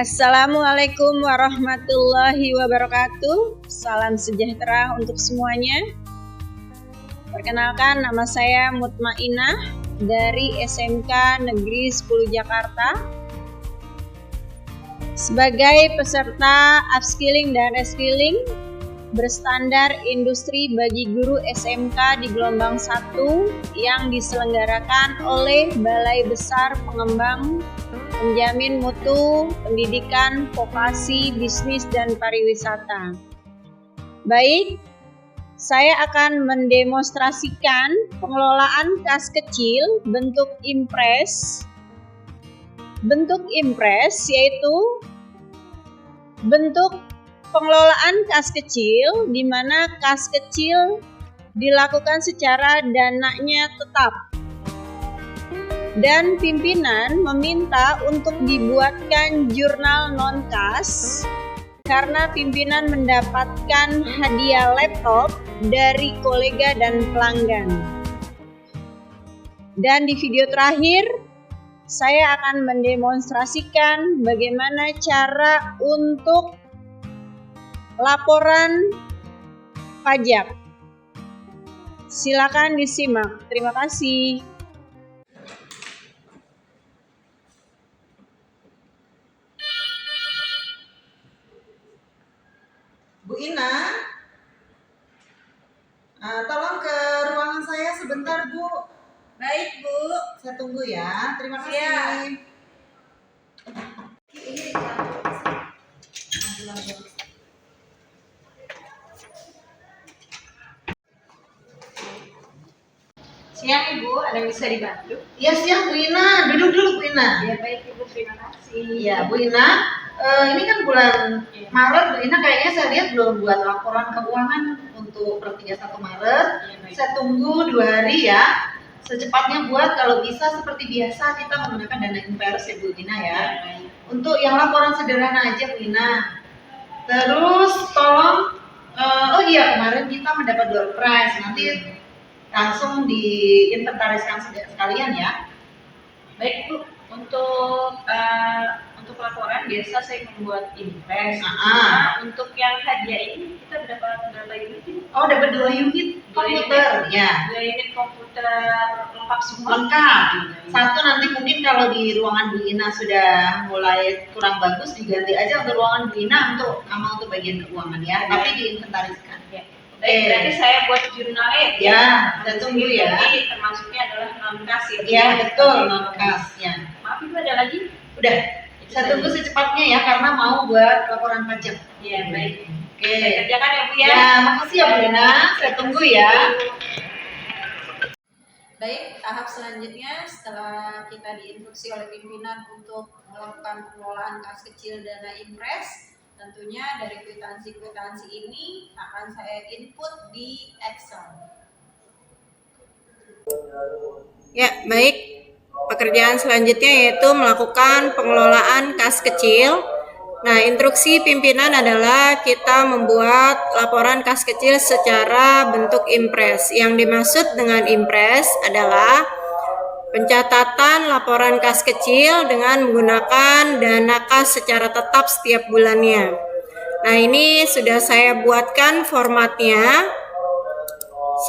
Assalamualaikum warahmatullahi wabarakatuh. Salam sejahtera untuk semuanya. Perkenalkan, nama saya Mutmainah dari SMK Negeri 10 Jakarta. Sebagai peserta upskilling dan reskilling berstandar industri bagi guru SMK di gelombang 1 yang diselenggarakan oleh Balai Besar Pengembang Penjamin Mutu Pendidikan Vokasi Bisnis dan Pariwisata. Baik, saya akan mendemonstrasikan pengelolaan kas kecil bentuk impres. Bentuk impres yaitu bentuk pengelolaan kas kecil di mana kas kecil dilakukan secara dananya tetap. Dan pimpinan meminta untuk dibuatkan jurnal non-kas karena pimpinan mendapatkan hadiah laptop dari kolega dan pelanggan. Dan di video terakhir, saya akan mendemonstrasikan bagaimana cara untuk laporan pajak. Silakan disimak. Terima kasih. Bu Ina, tolong ke ruangan saya sebentar, Bu. Baik, Bu. Saya tunggu ya. Terima kasih. Siang, Ibu. Ada yang bisa dibantu? Ya, siang Bu Ina. Duduk dulu Bu Ina. Ya, baik, Ibu. Terima kasih. Ya, Bu Ina. Ini kan bulan Maret, Bu Ina kayaknya saya lihat belum buat laporan keuangan untuk per 31 Maret. Saya tunggu 2 hari ya. Secepatnya buat, kalau bisa seperti biasa kita menggunakan dana impres ya Bu Ina ya. Untuk yang laporan sederhana aja Bu Ina. Terus tolong, oh iya kemarin kita mendapat door prize, nanti langsung diinventariskan sekalian ya. Baik, Bu. Untuk laporan biasa saya membuat impres. Untuk yang hadiah ini kita berapa unit? Oh, dapat 2 unit komputer ya. 2 unit komputer lengkap semua. Lengkap. Satu nanti mungkin kalau di ruangan Bu Ina sudah mulai kurang bagus diganti aja untuk ruangan Bu Ina untuk bagian keuangan ya. Tapi diinventariskan. Ya. Baik, berarti saya buat jurnalnya ya. Kita tunggu ya. Jadi termasuknya adalah non-kas ya. Iya, betul, non-kas ya. Maaf, Ibu, ada lagi? Udah. Saya tunggu secepatnya ya karena mau buat laporan pajak. Iya, baik. Oke. Saya kerjakan ya, Bu ya. Ya, makasih ya Bu Ina. Saya tunggu ya. Baik, tahap selanjutnya setelah kita diinstruksi oleh pimpinan untuk melakukan pengelolaan kas kecil dana impres, tentunya dari kwitansi-kwitansi ini akan saya input di Excel. Ya, baik. Pekerjaan selanjutnya yaitu melakukan pengelolaan kas kecil. Nah, instruksi pimpinan adalah kita membuat laporan kas kecil secara bentuk impres. Yang dimaksud dengan impres adalah pencatatan laporan kas kecil dengan menggunakan dana kas secara tetap setiap bulannya. Nah, ini sudah saya buatkan formatnya.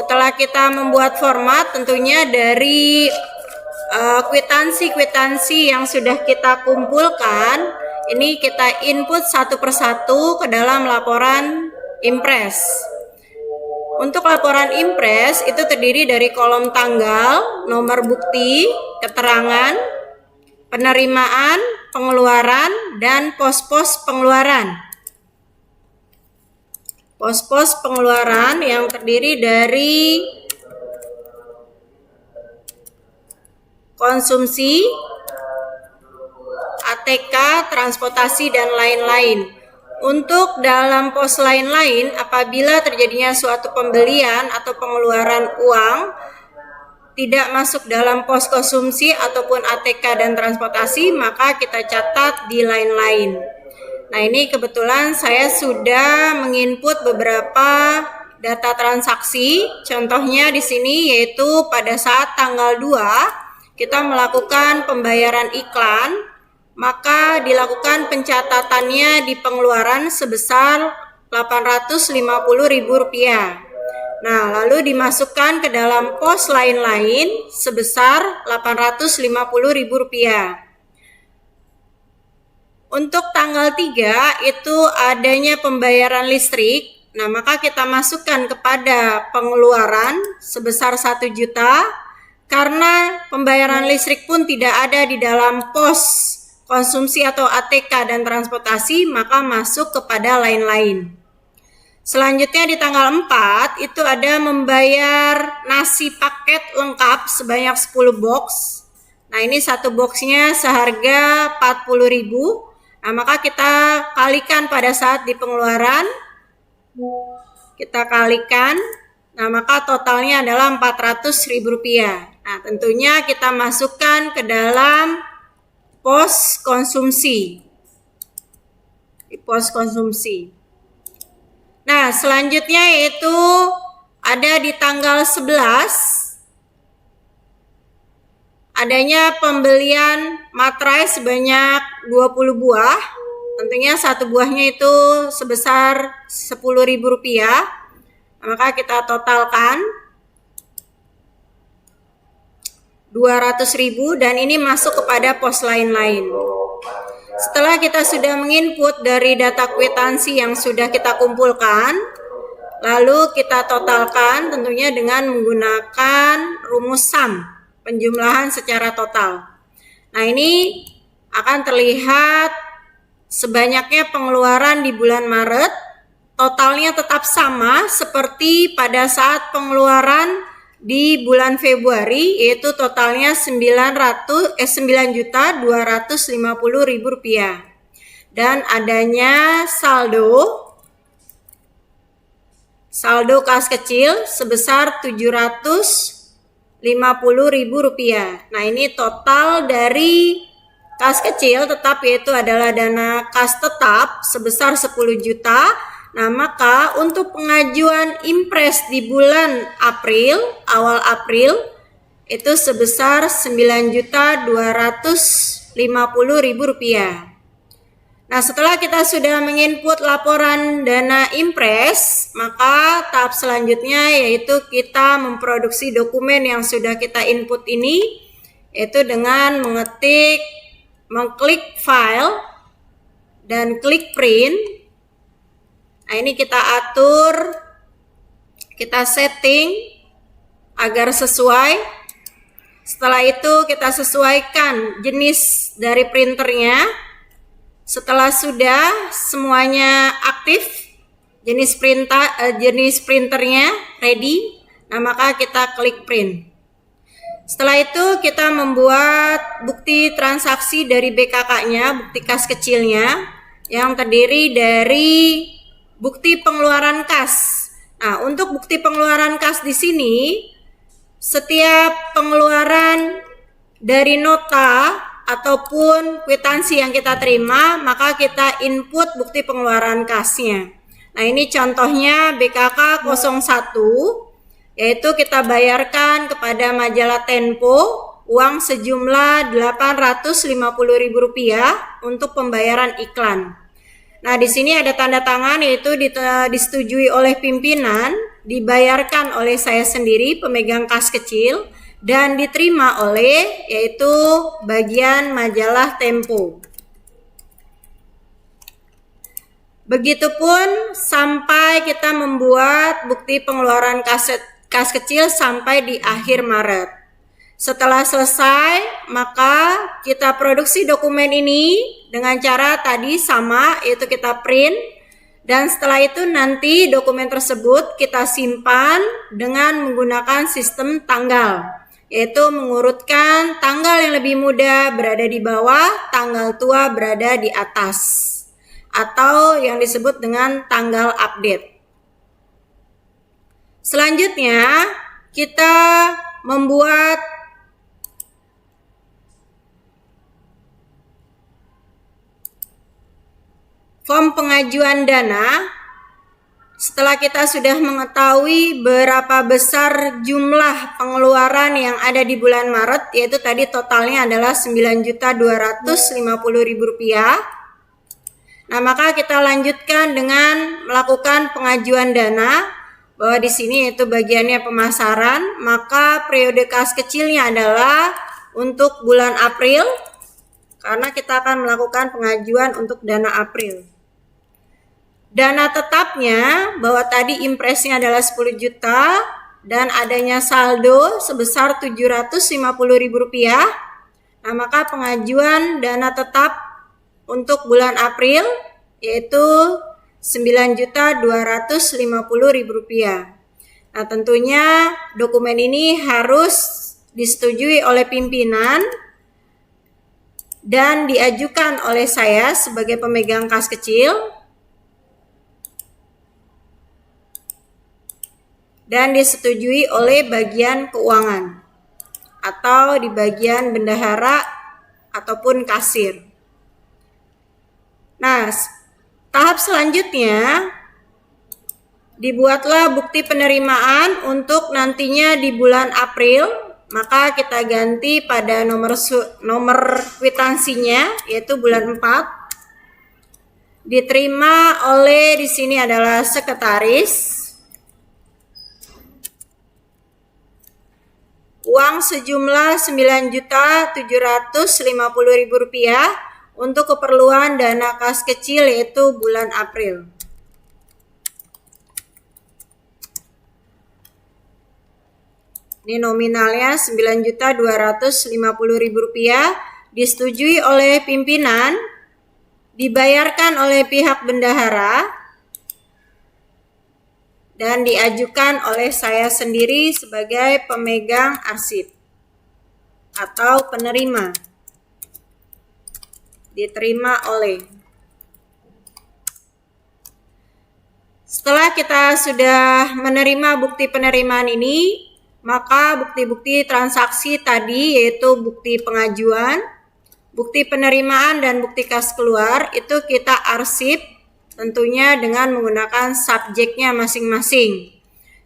Setelah kita membuat format, tentunya dari kwitansi-kwitansi yang sudah kita kumpulkan, ini kita input satu persatu ke dalam laporan impres. Untuk laporan impres itu terdiri dari kolom tanggal, nomor bukti, keterangan, penerimaan, pengeluaran, dan pos-pos pengeluaran. Pos-pos pengeluaran yang terdiri dari konsumsi, ATK, transportasi, dan lain-lain. Untuk dalam pos lain-lain, apabila terjadinya suatu pembelian atau pengeluaran uang tidak masuk dalam pos konsumsi ataupun ATK dan transportasi, maka kita catat di lain-lain. Nah, ini kebetulan saya sudah menginput beberapa data transaksi. Contohnya di sini yaitu pada saat tanggal 2 kita melakukan pembayaran iklan, maka dilakukan pencatatannya di pengeluaran sebesar Rp850.000. Nah, lalu dimasukkan ke dalam pos lain-lain sebesar Rp850.000. Untuk tanggal 3 itu adanya pembayaran listrik. Nah, maka kita masukkan kepada pengeluaran sebesar 1 juta karena pembayaran listrik pun tidak ada di dalam pos konsumsi atau ATK dan transportasi, maka masuk kepada lain-lain. Selanjutnya di tanggal 4 itu ada membayar nasi paket lengkap sebanyak 10 box. Nah, ini satu boxnya seharga 40.000. Nah, maka kita kalikan pada saat di pengeluaran. Kita kalikan. Nah, maka totalnya adalah Rp400.000. Nah, tentunya kita masukkan ke dalam pos konsumsi. Di pos konsumsi. Nah, selanjutnya yaitu ada di tanggal 11 adanya pembelian materai sebanyak 20 buah. Tentunya satu buahnya itu sebesar Rp10.000. Maka kita totalkan 200.000 dan ini masuk kepada pos lain-lain. Setelah kita sudah menginput dari data kwitansi yang sudah kita kumpulkan, lalu kita totalkan tentunya dengan menggunakan rumus SUM, penjumlahan secara total. Nah, ini akan terlihat sebanyaknya pengeluaran di bulan Maret, totalnya tetap sama seperti pada saat pengeluaran di bulan Februari, yaitu totalnya Rp9.250.000. Dan adanya saldo kas kecil sebesar Rp750.000. Nah, ini total dari kas kecil tetap yaitu adalah dana kas tetap sebesar 10 juta. Nah, maka untuk pengajuan impres di bulan April, awal April, itu sebesar Rp9.250.000. Nah, setelah kita sudah menginput laporan dana impres, maka tahap selanjutnya yaitu kita memproduksi dokumen yang sudah kita input ini, yaitu dengan mengklik file, dan klik print. Nah, ini kita atur, kita setting agar sesuai. Setelah itu kita sesuaikan jenis dari printernya. Setelah sudah semuanya aktif, jenis printernya ready, nah maka kita klik print. Setelah itu kita membuat bukti transaksi dari BKK-nya, bukti kas kecilnya, yang terdiri dari bukti pengeluaran kas. Nah, untuk bukti pengeluaran kas di sini, setiap pengeluaran dari nota ataupun kwitansi yang kita terima, maka kita input bukti pengeluaran kasnya. Nah, ini contohnya BKK 01, yaitu kita bayarkan kepada majalah Tempo uang sejumlah Rp850.000 untuk pembayaran iklan. Nah, di sini ada tanda tangan yaitu disetujui oleh pimpinan, dibayarkan oleh saya sendiri pemegang kas kecil, dan diterima oleh yaitu bagian majalah Tempo. Begitupun sampai kita membuat bukti pengeluaran kas kecil sampai di akhir Maret. Setelah selesai, maka kita produksi dokumen ini dengan cara tadi sama, yaitu kita print. Dan setelah itu nanti dokumen tersebut kita simpan dengan menggunakan sistem tanggal, yaitu mengurutkan tanggal yang lebih muda berada di bawah, tanggal tua berada di atas, atau yang disebut dengan tanggal update. Selanjutnya, kita membuat form pengajuan dana Setelah kita sudah mengetahui berapa besar jumlah pengeluaran yang ada di bulan Maret, yaitu tadi totalnya adalah Rp9.250.000. Nah, maka kita lanjutkan dengan melakukan pengajuan dana, bahwa di sini yaitu bagiannya pemasaran, maka periode kas kecilnya adalah untuk bulan April, karena kita akan melakukan pengajuan untuk dana April. Dana tetapnya, bahwa tadi impresnya adalah 10 juta dan adanya saldo sebesar Rp750.000. Nah, maka pengajuan dana tetap untuk bulan April yaitu Rp9.250.000. Nah, tentunya dokumen ini harus disetujui oleh pimpinan dan diajukan oleh saya sebagai pemegang kas kecil dan disetujui oleh bagian keuangan atau di bagian bendahara ataupun kasir. Nah, tahap selanjutnya dibuatlah bukti penerimaan untuk nantinya di bulan April, maka kita ganti pada nomor kwitansinya yaitu bulan 4. Diterima oleh di sini adalah sekretaris. Uang sejumlah Rp9.750.000 untuk keperluan dana kas kecil yaitu bulan April. Ini nominalnya Rp9.250.000, disetujui oleh pimpinan, dibayarkan oleh pihak bendahara, dan diajukan oleh saya sendiri sebagai pemegang arsip atau penerima. Diterima oleh. Setelah kita sudah menerima bukti penerimaan ini, maka bukti-bukti transaksi tadi yaitu bukti pengajuan, bukti penerimaan dan bukti kas keluar itu kita arsip tentunya dengan menggunakan subjeknya masing-masing.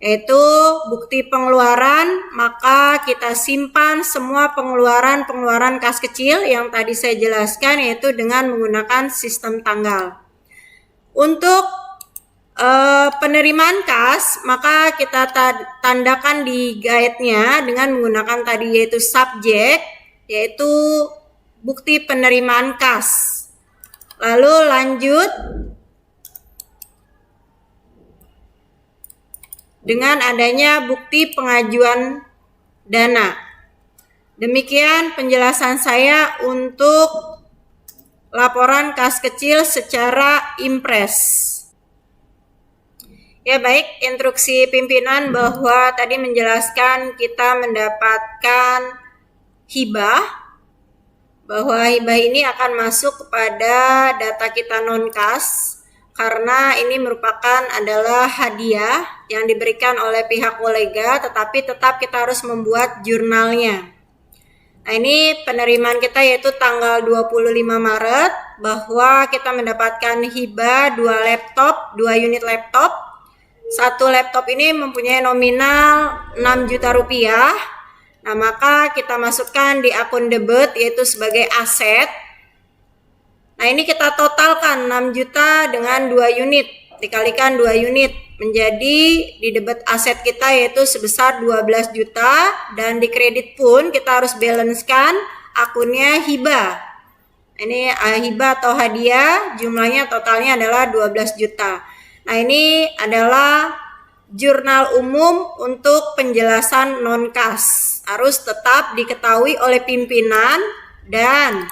Yaitu bukti pengeluaran, maka kita simpan semua pengeluaran kas kecil yang tadi saya jelaskan yaitu dengan menggunakan sistem tanggal. Untuk penerimaan kas, maka kita tandakan di guide-nya dengan menggunakan tadi yaitu subjek, yaitu bukti penerimaan kas. Lalu lanjut dengan adanya bukti pengajuan dana. Demikian penjelasan saya untuk laporan kas kecil secara impres. Ya baik, instruksi pimpinan bahwa tadi menjelaskan kita mendapatkan hibah, bahwa hibah ini akan masuk kepada data kita non-kas, karena ini merupakan adalah hadiah yang diberikan oleh pihak kolega, tetapi tetap kita harus membuat jurnalnya. Nah, ini penerimaan kita yaitu tanggal 25 Maret, bahwa kita mendapatkan hibah 2 unit laptop. Satu laptop ini mempunyai nominal Rp6 juta. Nah, maka kita masukkan di akun debit yaitu sebagai aset. Nah, ini kita totalkan 6 juta dengan 2 unit, dikalikan 2 unit menjadi di debit aset kita yaitu sebesar 12 juta, dan di kredit pun kita harus balancekan akunnya hibah. Ini hibah atau hadiah, jumlahnya totalnya adalah 12 juta. Nah, ini adalah jurnal umum untuk penjelasan non-kas. Harus tetap diketahui oleh pimpinan dan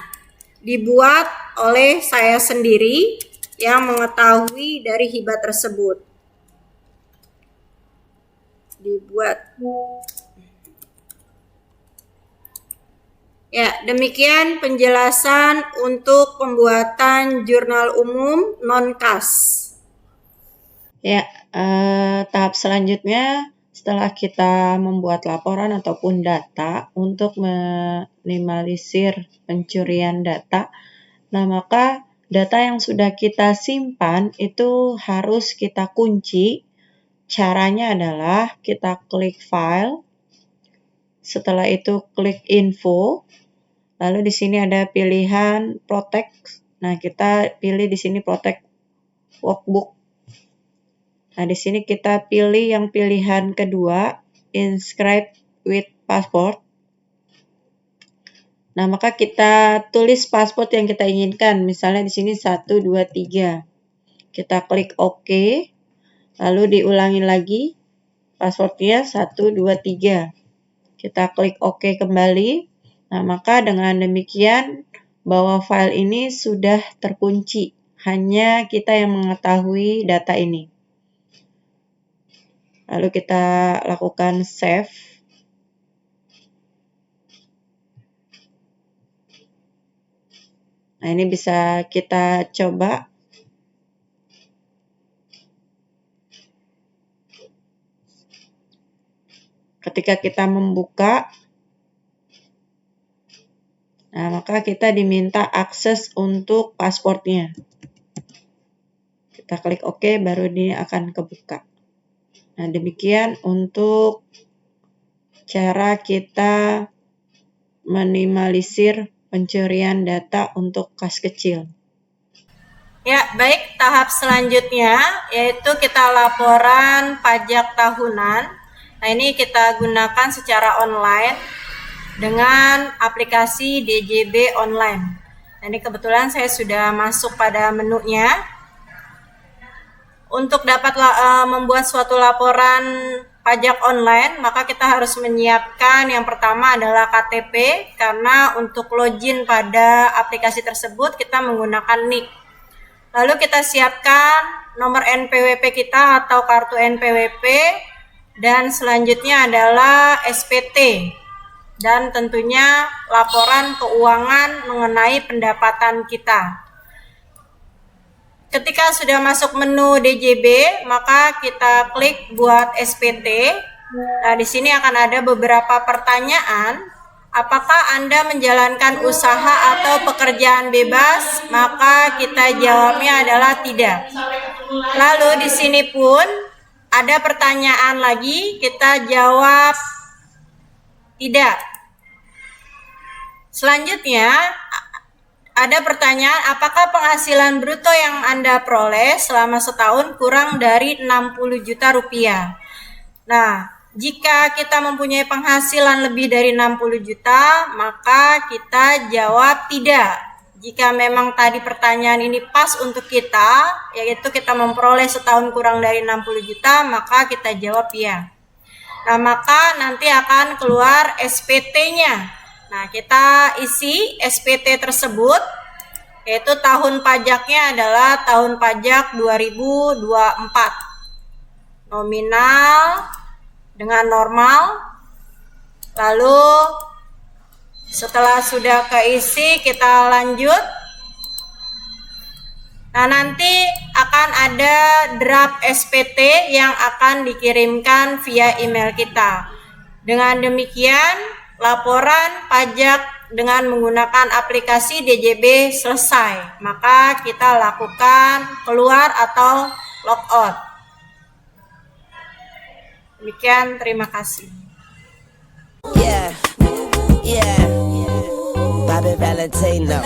dibuat oleh saya sendiri yang mengetahui dari hibah tersebut. Dibuat. Ya, demikian penjelasan untuk pembuatan jurnal umum non-kas. Ya, tahap selanjutnya setelah kita membuat laporan ataupun data untuk meminimalisir pencurian data, nah maka Data yang sudah kita simpan itu harus kita kunci. Caranya adalah kita klik file, setelah itu klik info, lalu di sini ada pilihan protect. Nah, kita pilih di sini protect workbook. Nah, di sini kita pilih yang pilihan kedua, inscribe with passport. Nah, maka kita tulis password yang kita inginkan. Misalnya di sini 1, 2, 3. Kita klik OK. Lalu diulangi lagi passwordnya 1, 2, 3. Kita klik OK kembali. Nah, maka dengan demikian bahwa file ini sudah terkunci. Hanya kita yang mengetahui data ini. Lalu kita lakukan save. Nah, ini bisa kita coba. Ketika kita membuka, nah maka kita diminta akses untuk pasportnya. Kita klik OK, baru ini akan kebuka. Nah, demikian untuk cara kita minimalisir pencurian data untuk kas kecil. Ya, baik, tahap selanjutnya yaitu kita laporan pajak tahunan. Nah, ini kita gunakan secara online dengan aplikasi DJB Online. Nah, ini kebetulan saya sudah masuk pada menunya. Untuk dapat membuat suatu laporan pajak online, maka kita harus menyiapkan yang pertama adalah KTP, karena untuk login pada aplikasi tersebut kita menggunakan NIK. Lalu kita siapkan nomor NPWP kita atau kartu NPWP, dan selanjutnya adalah SPT, dan tentunya laporan keuangan mengenai pendapatan kita. Ketika sudah masuk menu DJB, maka kita klik buat SPT. Nah, di sini akan ada beberapa pertanyaan. Apakah Anda menjalankan usaha atau pekerjaan bebas? Maka kita jawabnya adalah tidak. Lalu di sini pun ada pertanyaan lagi, kita jawab tidak. Selanjutnya ada pertanyaan, apakah penghasilan bruto yang Anda peroleh selama setahun kurang dari 60 juta rupiah? Nah, jika kita mempunyai penghasilan lebih dari 60 juta, maka kita jawab tidak. Jika memang tadi pertanyaan ini pas untuk kita, yaitu kita memperoleh setahun kurang dari 60 juta, maka kita jawab ya. Nah, maka nanti akan keluar SPT-nya. Nah, kita isi SPT tersebut, yaitu tahun pajaknya adalah tahun pajak 2024. Nominal dengan normal. Lalu setelah sudah keisi, kita lanjut. Nah, nanti akan ada draft SPT yang akan dikirimkan via email kita. Dengan demikian, laporan pajak dengan menggunakan aplikasi DJB selesai. Maka kita lakukan keluar atau logout. Demikian, terima kasih. Yeah, Bobby Valentino.